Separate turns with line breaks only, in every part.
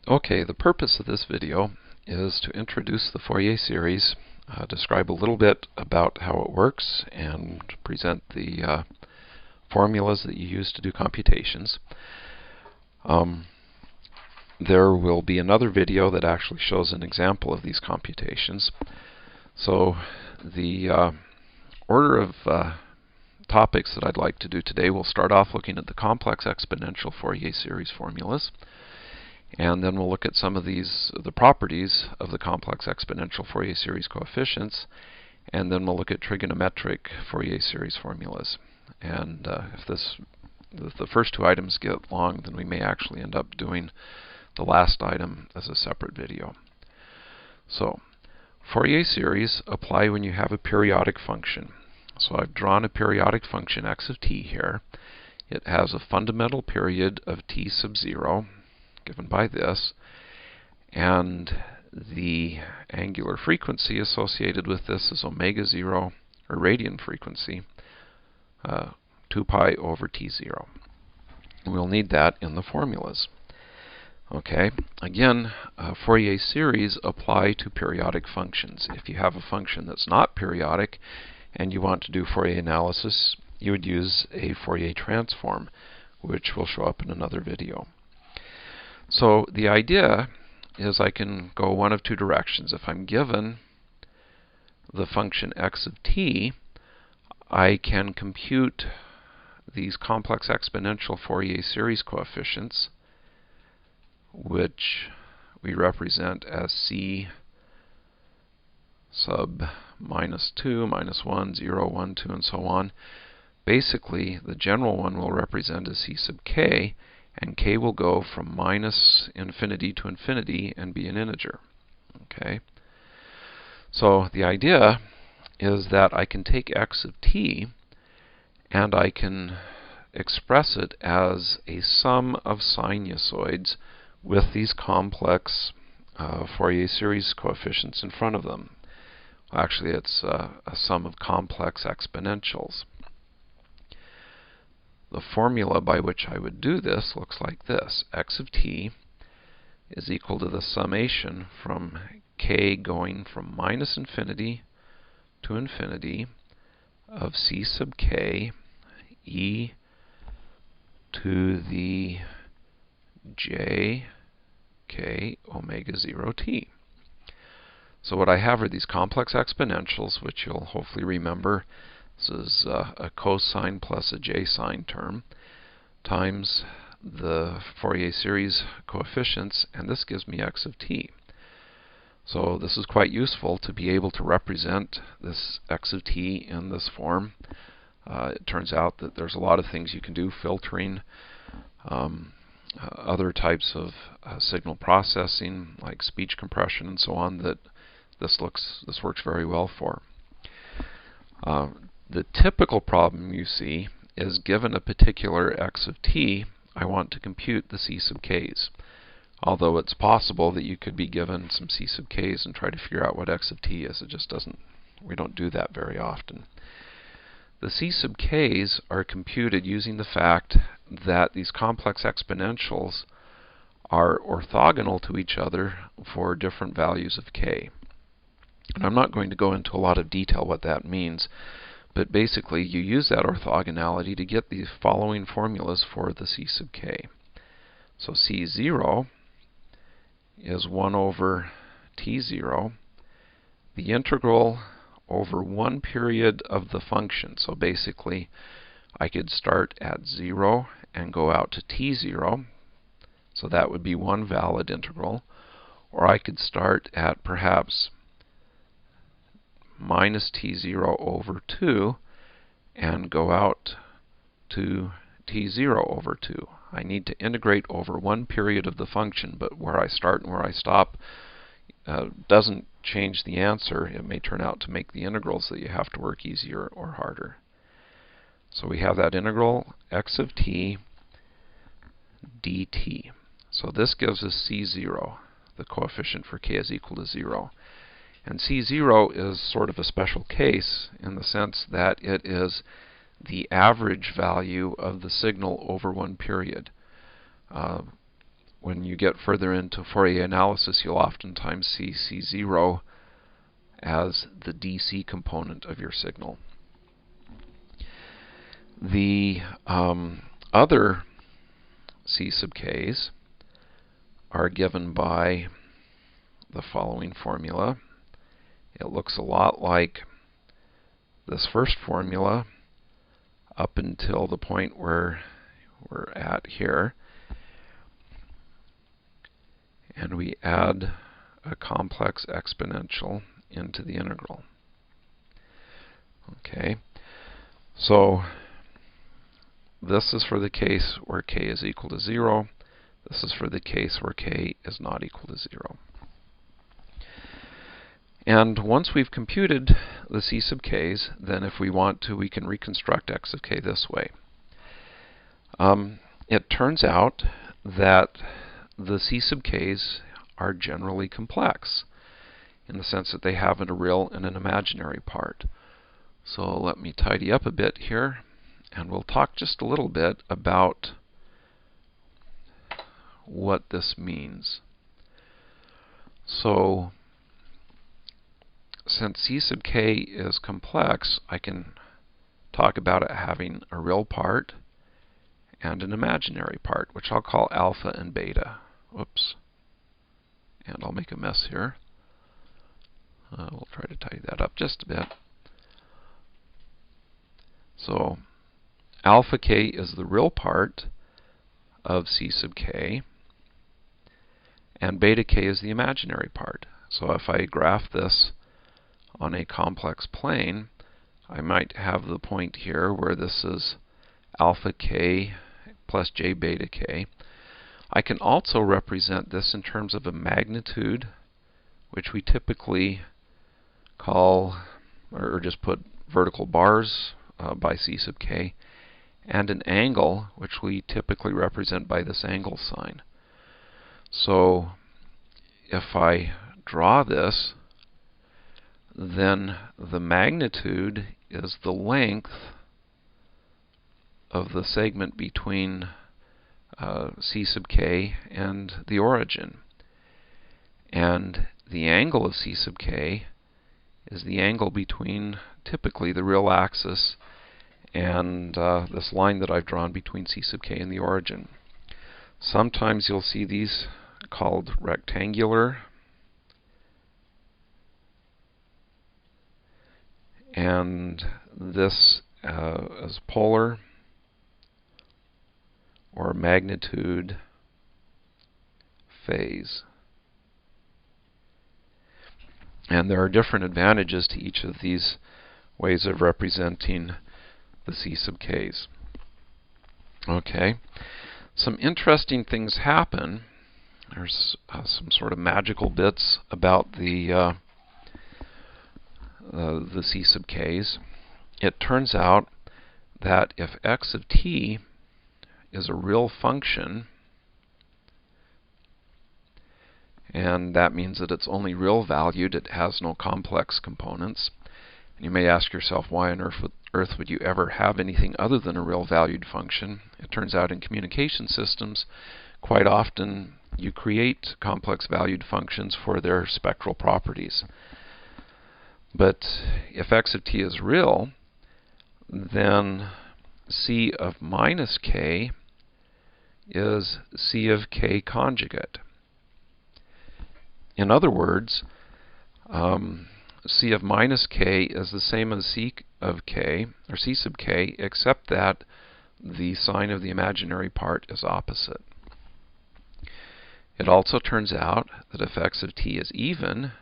Okay, the purpose of this video is to introduce the Fourier series, describe a little bit about how it works, and present the formulas that you use to do computations. There will be another video that actually shows an example of these computations. So the order of topics that I'd like to do today, we'll start off looking at the complex exponential Fourier series formulas. And then we'll look at some of the properties of the complex exponential Fourier series coefficients, and then we'll look at trigonometric Fourier series formulas. And if the first two items get long, then we may actually end up doing the last item as a separate video. So, Fourier series apply when you have a periodic function. So I've drawn a periodic function x of t here. It has a fundamental period of t sub 0, given by this, and the angular frequency associated with this is omega 0, or radian frequency, 2 pi over t0. We'll need that in the formulas. Okay, again, Fourier series apply to periodic functions. If you have a function that's not periodic and you want to do Fourier analysis, you would use a Fourier transform, which will show up in another video. So the idea is I can go one of two directions. If I'm given the function x of t, I can compute these complex exponential Fourier series coefficients, which we represent as c sub minus 2, minus 1, 0, 1, 2, and so on. Basically, the general one will represent as c sub k, and k will go from minus infinity to infinity and be an integer. Okay. So the idea is that I can take x of t and I can express it as a sum of sinusoids with these complex Fourier series coefficients in front of them. Well, actually, it's a sum of complex exponentials. The formula by which I would do this looks like this. X of t is equal to the summation from k going from minus infinity to infinity of c sub k e to the j k omega 0 t. So what I have are these complex exponentials, which you'll hopefully remember. This is a cosine plus a j sine term times the Fourier series coefficients, and this gives me x of t. So this is quite useful to be able to represent this x of t in this form. It turns out that there's a lot of things you can do, filtering, other types of signal processing like speech compression and so on, that this works very well for. The typical problem you see is, given a particular x of t, I want to compute the c sub k's. Although it's possible that you could be given some c sub k's and try to figure out what x of t is. It just doesn't, we don't do that very often. The c sub k's are computed using the fact that these complex exponentials are orthogonal to each other for different values of k. And I'm not going to go into a lot of detail what that means, but basically you use that orthogonality to get these following formulas for the c sub k. So c0 is 1 over t0, the integral over one period of the function. So basically I could start at 0 and go out to t0, so that would be one valid integral, or I could start at perhaps minus t0 over 2 and go out to t0 over 2. I need to integrate over one period of the function, but where I start and where I stop doesn't change the answer. It may turn out to make the integrals that you have to work easier or harder. So we have that integral x of t dt. So this gives us c0. The coefficient for k is equal to 0. And c0 is sort of a special case in the sense that it is the average value of the signal over one period. when you get further into Fourier analysis, you'll oftentimes see C0 as the DC component of your signal. The other C sub k's are given by the following formula. It looks a lot like this first formula up until the point where we're at here. And we add a complex exponential into the integral. Okay, so this is for the case where k is equal to 0. This is for the case where k is not equal to 0. And once we've computed the c sub k's, then if we want to, we can reconstruct x of k this way. It turns out that the c sub k's are generally complex in the sense that they have a real and an imaginary part. So let me tidy up a bit here, and we'll talk just a little bit about what this means. So since c sub k is complex, I can talk about it having a real part and an imaginary part, which I'll call alpha and beta. Whoops. And I'll make a mess here. We'll try to tidy that up just a bit. So alpha k is the real part of c sub k, and beta k is the imaginary part. So if I graph this on a complex plane, I might have the point here where this is alpha k plus j beta k. I can also represent this in terms of a magnitude, which we typically call, or just put vertical bars by c sub k, and an angle, which we typically represent by this angle sign. So if I draw this, then the magnitude is the length of the segment between c sub k and the origin. And the angle of c sub k is the angle between typically the real axis and this line that I've drawn between c sub k and the origin. Sometimes you'll see these called rectangular, and this is polar or magnitude phase. And there are different advantages to each of these ways of representing the c sub k's. Okay, some interesting things happen. There's some sort of magical bits about the c sub k's. It turns out that if x of t is a real function, and that means that it's only real valued, it has no complex components. And you may ask yourself, why on earth would you ever have anything other than a real valued function? It turns out in communication systems, quite often you create complex valued functions for their spectral properties. But if x of t is real, then c of minus k is c of k conjugate. In other words, c of minus k is the same as c of k, or c sub k, except that the sign of the imaginary part is opposite. It also turns out that if x of t is even,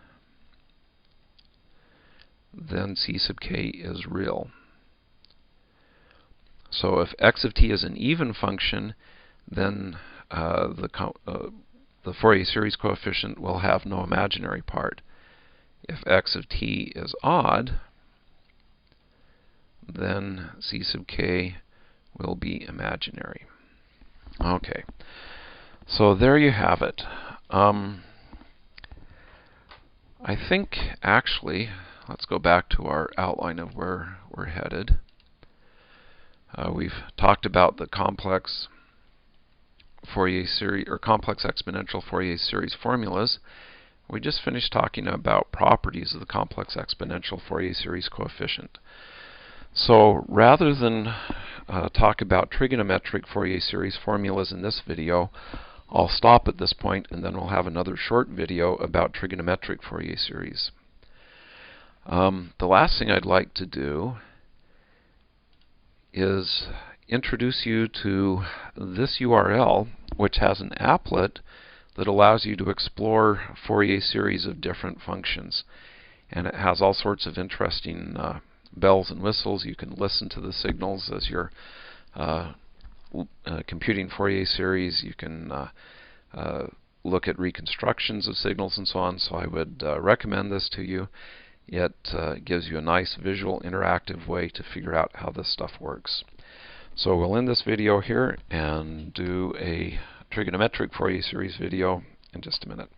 then c sub k is real. So if x of t is an even function, then the Fourier series coefficient will have no imaginary part. If x of t is odd, then c sub k will be imaginary. Okay, so there you have it. I think actually, let's go back to our outline of where we're headed. We've talked about the complex Fourier series or complex exponential Fourier series formulas, we just finished talking about properties of the complex exponential Fourier series coefficient. So rather than talk about trigonometric Fourier series formulas in this video, I'll stop at this point and then we'll have another short video about trigonometric Fourier series. The last thing I'd like to do is introduce you to this URL, which has an applet that allows you to explore Fourier series of different functions. And it has all sorts of interesting bells and whistles. You can listen to the signals as you're computing Fourier series. You can look at reconstructions of signals and so on. So I would recommend this to you. It gives you a nice visual interactive way to figure out how this stuff works. So we'll end this video here and do a trigonometric Fourier series video in just a minute.